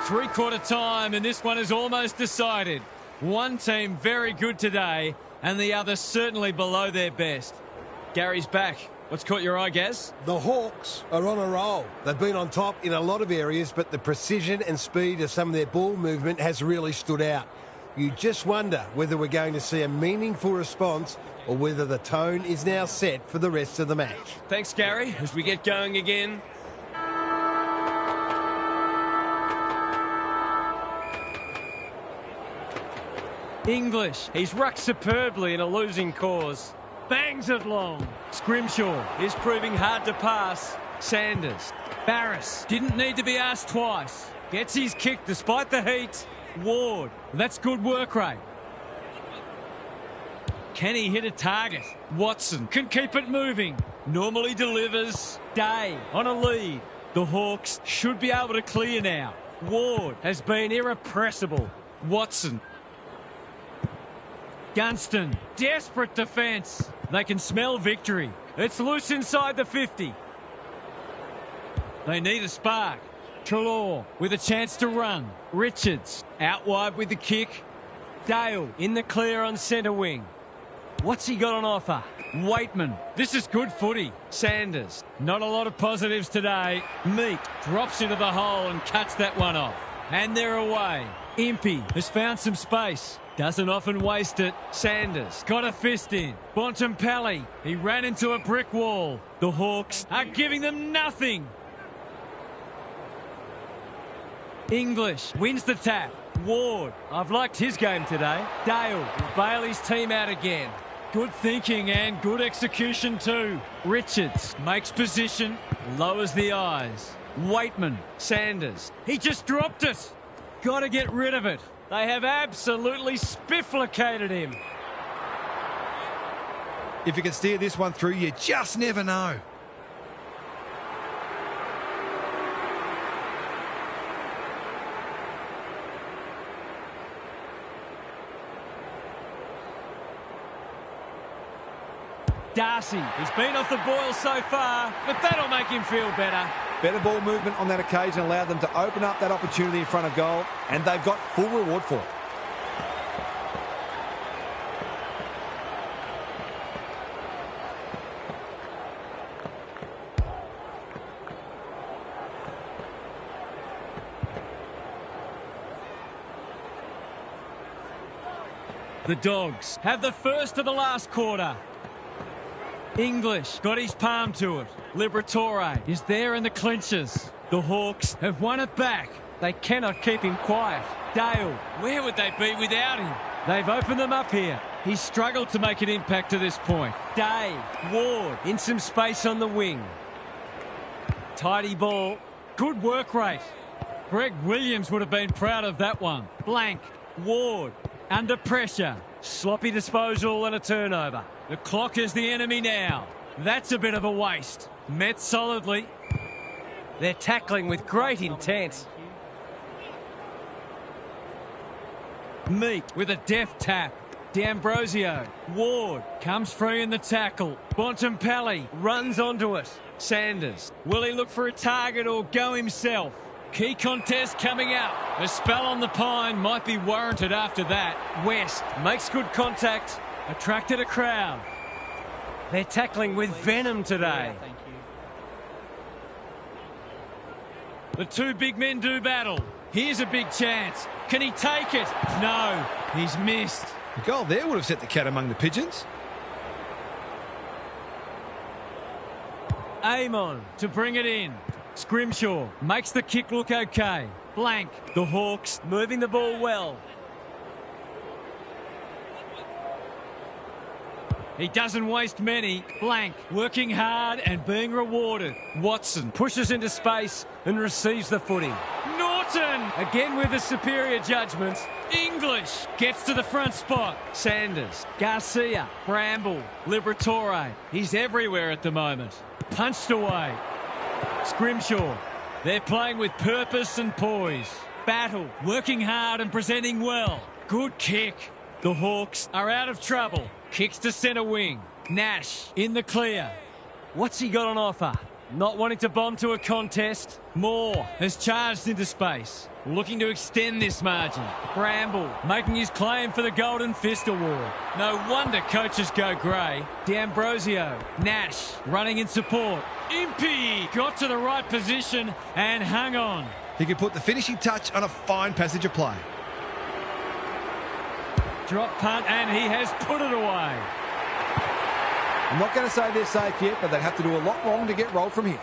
Three-quarter time, and this one is almost decided. One team very good today, and the other certainly below their best. Gary's back. What's caught your eye, Gaz? The Hawks are on a roll. They've been on top in a lot of areas, but the precision and speed of some of their ball movement has really stood out. You just wonder whether we're going to see a meaningful response or whether the tone is now set for the rest of the match. Thanks, Gary. As we get going again. English, He's rucked superbly in a losing cause. bangs it long. Scrimshaw, Is proving hard to pass. Sanders. Barris, didn't need to be asked twice. Gets his kick despite the heat. Ward, that's good work rate. Can he hit a target? Watson can keep it moving. Normally delivers. Day on a lead. The Hawks should be able to clear now. Ward Has been irrepressible. Watson. Gunston, desperate defence. They can smell victory. It's loose inside the 50. They need a spark. Treloar with a chance to run. Richards out wide with the kick. Dale in the clear on centre wing. What's he got on offer? Waitman, this is good footy. Sanders. Not a lot of positives today. Meat drops into the hole and cuts that one off. And they're away. Impey has found some space. Doesn't often waste it. Sanders. Got a fist in. Bontempelli, he ran into a brick wall. The Hawks are giving them nothing. English wins the tap. Ward, I've liked his game today. Dale will bail his team out again. Good thinking and good execution too. Richards makes position, lowers the eyes. Waitman, Sanders. he just dropped it. Got to get rid of it. They have absolutely spifflicated him. If you can steer this one through, you just never know. Darcy, he's been off the boil so far, but that'll make him feel better. Better ball movement on that occasion allowed them to open up that opportunity in front of goal, and they've got full reward for it. The Dogs have the first of the last quarter. English got his palm to it. Liberatore is there in the clinches. The Hawks have won it back. They cannot keep him quiet. Dale, where would they be without him? They've opened them up here. He's struggled to make an impact to this point. Day, Ward, in some space on the wing. Tidy ball. Good work rate. Greg Williams would have been proud of that one. Blank. Ward. Under pressure. Sloppy disposal and a turnover. The clock is the enemy now. That's a bit of a waste. Met solidly. They're tackling with great intent. Meat with a deft tap. D'Ambrosio. Ward comes free in the tackle. Bontempelli Runs onto it. Sanders. Will he look for a target or go himself? Key contest coming up. A spell on the pine might be warranted after that. West makes good contact. Attracted a crowd. They're tackling with venom today. The two big men do battle. Here's a big chance. Can he take it? No, he's missed. The goal there would have set the cat among the pigeons. Amon to bring it in. Scrimshaw makes the kick look okay. Blank. The Hawks moving the ball well. He doesn't waste many. Blank. Working hard and being rewarded. Watson pushes into space and receives the footy. Norton. Again with the superior judgment. English gets to the front spot. Sanders. Garcia. Bramble. Liberatore. He's everywhere at the moment. Punched away. Scrimshaw. They're playing with purpose and poise. Battle. Working hard and presenting well. Good kick. The Hawks are out of trouble. Kicks to centre wing. Nash in the clear. What's he got on offer? Not wanting to bomb to a contest. Moore has charged into space. Looking to extend this margin. Bramble making his claim for the Golden Fist Award. No wonder coaches go grey. D'Ambrosio. Nash running in support. Impey got to the right position and hung on. He could put the finishing touch on a fine passage of play. Drop punt and he has put it away. I'm not going to say they're safe yet, but they'd have to do a lot wrong to get rolled from here.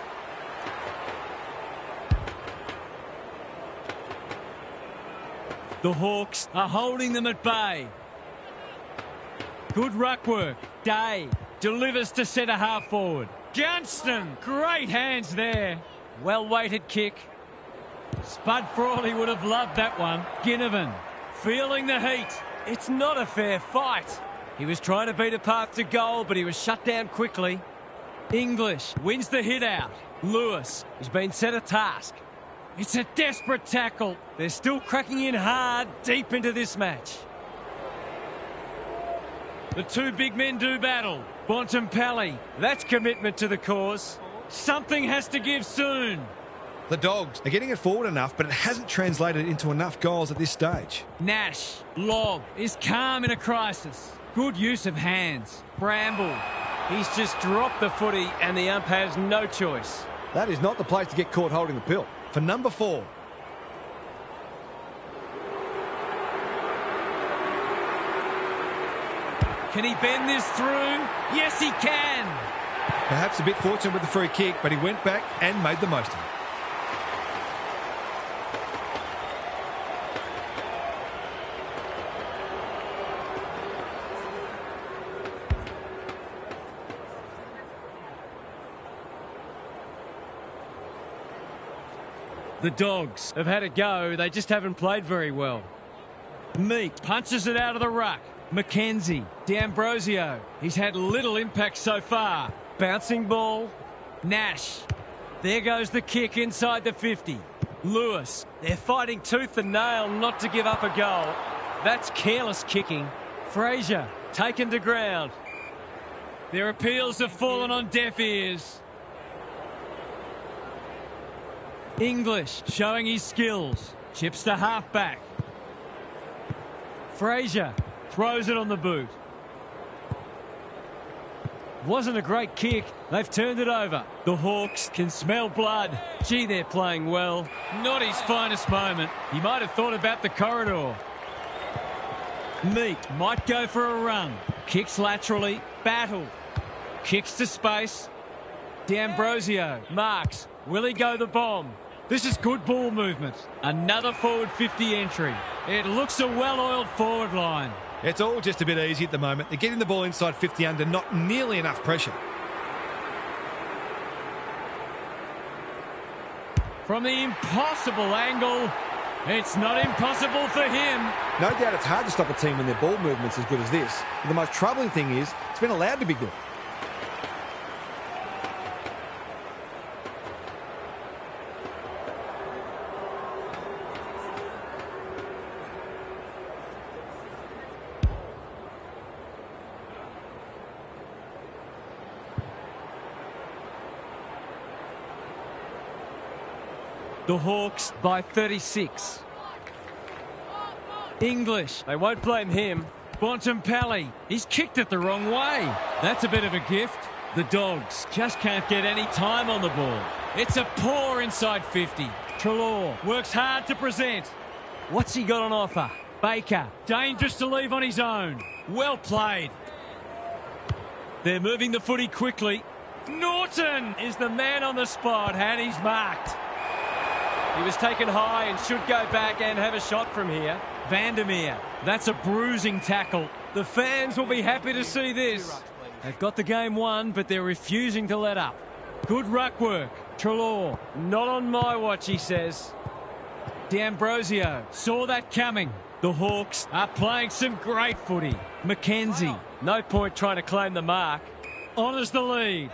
The Hawks are holding them at bay. Good ruck work. Day delivers to centre half forward. Gunston, great hands there. Well-weighted kick. Spud Frawley would have loved that one. Ginnivan feeling the heat. It's not a fair fight. He was trying to beat a path to goal, but he was shut down quickly. English wins the hit out. Lewis has been set a task. It's a desperate tackle. They're still cracking in hard deep into this match. The two big men do battle. Bontempelli. That's commitment to the cause. Something has to give soon. The Dogs are getting it forward enough, but it hasn't translated into enough goals at this stage. Nash. Lob is calm in a crisis. Good use of hands. Bramble. He's just dropped the footy and the ump has no choice. That is not the place to get caught holding the pill. For number 4. Can he bend this through? Yes, he can. Perhaps a bit fortunate with the free kick, but he went back and made the most of it. The Dogs have had a go, they just haven't played very well. Meat punches it out of the ruck. Mackenzie. D'Ambrosio. He's had little impact so far. Bouncing ball. Nash. There goes the kick inside the 50. Lewis. They're fighting tooth and nail not to give up a goal. That's careless kicking. Fraser taken to ground. Their appeals have fallen on deaf ears. English showing his skills. Chips to half-back. Fraser throws it on the boot. Wasn't a great kick. They've turned it over. The Hawks can smell blood. Gee, they're playing well. Not his finest moment. He might have thought about the corridor. Meat might go for a run. Kicks laterally. Battle. Kicks to space. D'Ambrosio marks. Will he go the bomb? This is good ball movement. Another forward 50 entry. It looks a well-oiled forward line. It's all just a bit easy at the moment. They're getting the ball inside 50 under, not nearly enough pressure. From the impossible angle, it's not impossible for him. No doubt it's hard to stop a team when their ball movement's as good as this. But the most troubling thing is, it's been allowed to be good. The Hawks by 36. English. They won't blame him. Bontempelli. He's kicked it the wrong way. That's a bit of a gift. The Dogs just can't get any time on the ball. It's a poor inside 50. Treloar works hard to present. What's he got on offer? Baker. Dangerous to leave on his own. Well played. They're moving the footy quickly. Norton is the man on the spot, and he's marked. He was taken high and should go back and have a shot from here. Vandermeer. That's a bruising tackle. The fans will be happy to see this. They've got the game won, but they're refusing to let up. Good ruck work. Treloar. Not on my watch, he says. D'Ambrosio saw that coming. The Hawks are playing some great footy. McKenzie. No point trying to claim the mark. Honours the lead.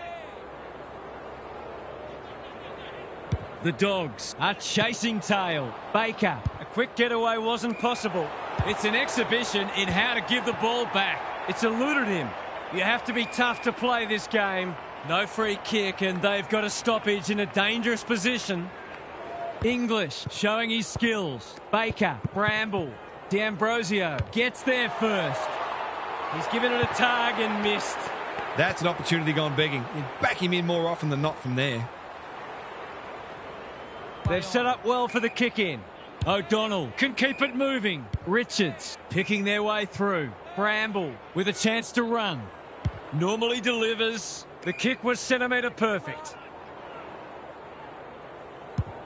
The Dogs are chasing tail. Baker. A quick getaway wasn't possible. It's an exhibition in how to give the ball back. It's eluded him. You have to be tough to play this game. No free kick, and they've got a stoppage in a dangerous position. English showing his skills. Baker. Bramble. D'Ambrosio gets there first. He's given it a tug and missed. That's an opportunity gone begging. You'd back him in more often than not from there. They've set up well for the kick-in. O'Donnell can keep it moving. Richards picking their way through. Bramble with a chance to run. Normally delivers. The kick was centimetre perfect.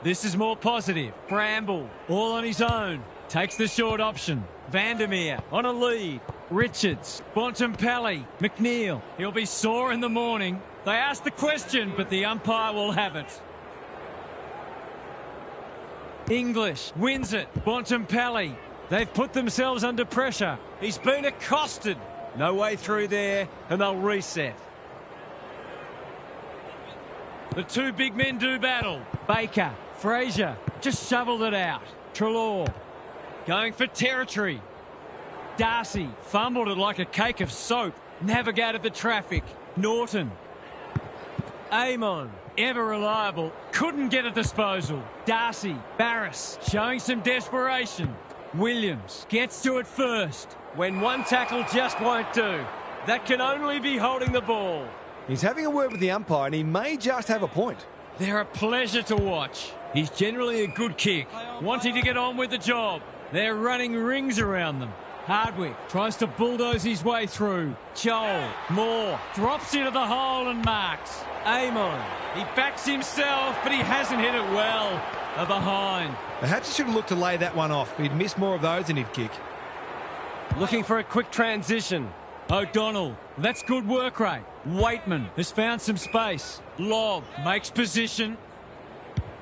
This is more positive. Bramble all on his own. Takes the short option. Vandermeer on a lead. Richards. Bontempelli. McNeil. He'll be sore in the morning. They asked the question, but the umpire will have it. English wins it. Bontempelli. They've put themselves under pressure. He's been accosted. No way through there, and they'll reset. The two big men do battle. Baker. Fraser just shoveled it out. Treloar going for territory. Darcy fumbled it like a cake of soap. Navigated the traffic. Norton. Amon. Ever reliable. Couldn't get a disposal. Darcy. Barris showing some desperation. Williams gets to it first. When one tackle just won't do. That can only be holding the ball. He's having a word with the umpire, and he may just have a point. They're a pleasure to watch. He's generally a good kick, wanting to get on with the job. They're running rings around them. Hardwick tries to bulldoze his way through. Joel. Moore drops into the hole and marks. Amon. He backs himself, but he hasn't hit it well. A behind. Perhaps he should have looked to lay that one off. He'd miss more of those than he'd kick. Looking for a quick transition. O'Donnell. That's good work rate. Waitman has found some space. Lobb makes position.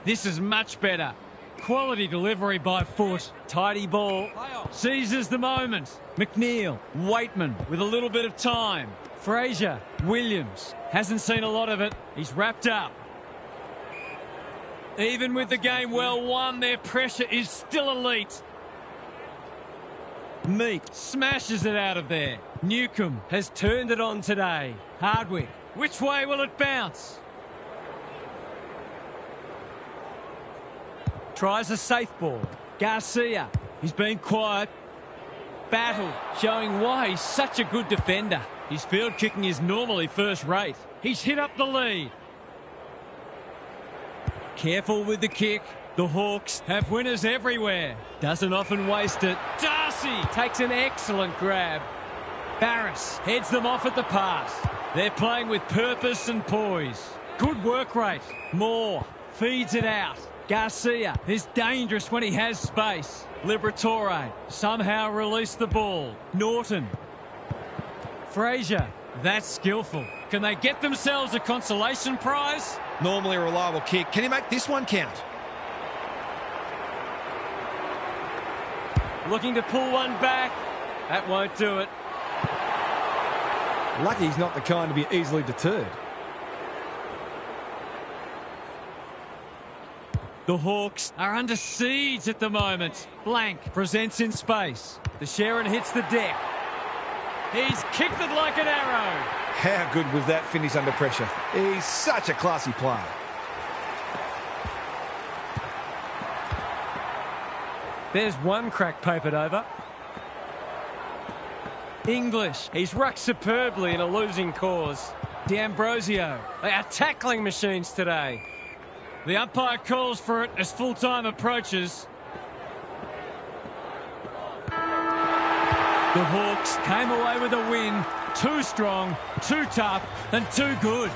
This is much better. Quality delivery by foot. Tidy ball. Seizes the moment. McNeil. Waitman with a little bit of time. Fraser. Williams. Hasn't seen a lot of it. He's wrapped up. Even with the game well won, their pressure is still elite. Meek smashes it out of there. Newcombe has turned it on today. Hardwick. Which way will it bounce? Tries a safe ball. Garcia. He's been quiet. Battle showing why he's such a good defender. His field kicking is normally first rate. He's hit up the lead. Careful with the kick. The Hawks have winners everywhere. Doesn't often waste it. Darcy takes an excellent grab. Barris heads them off at the pass. They're playing with purpose and poise. Good work rate. Moore feeds it out. Garcia is dangerous when he has space. Liberatore somehow released the ball. Norton. Frazier. That's skillful. Can they get themselves a consolation prize? Normally a reliable kick. Can he make this one count? Looking to pull one back. That won't do it. Lucky he's not the kind to be easily deterred. The Hawks are under siege at the moment. Blank presents in space. The Sharon hits the deck. He's kicked it like an arrow. How good was that finish under pressure? He's such a classy player. There's one crack papered over. English. He's rucked superbly in a losing cause. D'Ambrosio. They are tackling machines today. The umpire calls for it as full-time approaches. The Hawks came away with a win. Too strong, too tough, and too good.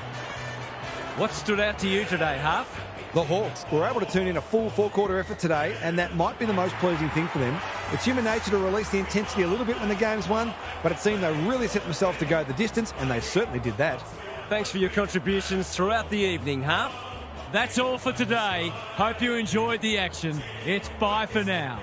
What stood out to you today, Huff? The Hawks were able to turn in a full four-quarter effort today, and that might be the most pleasing thing for them. It's human nature to release the intensity a little bit when the game's won, but it seemed they really set themselves to go the distance, and they certainly did that. Thanks for your contributions throughout the evening, Huff. That's all for today. Hope you enjoyed the action. It's bye for now.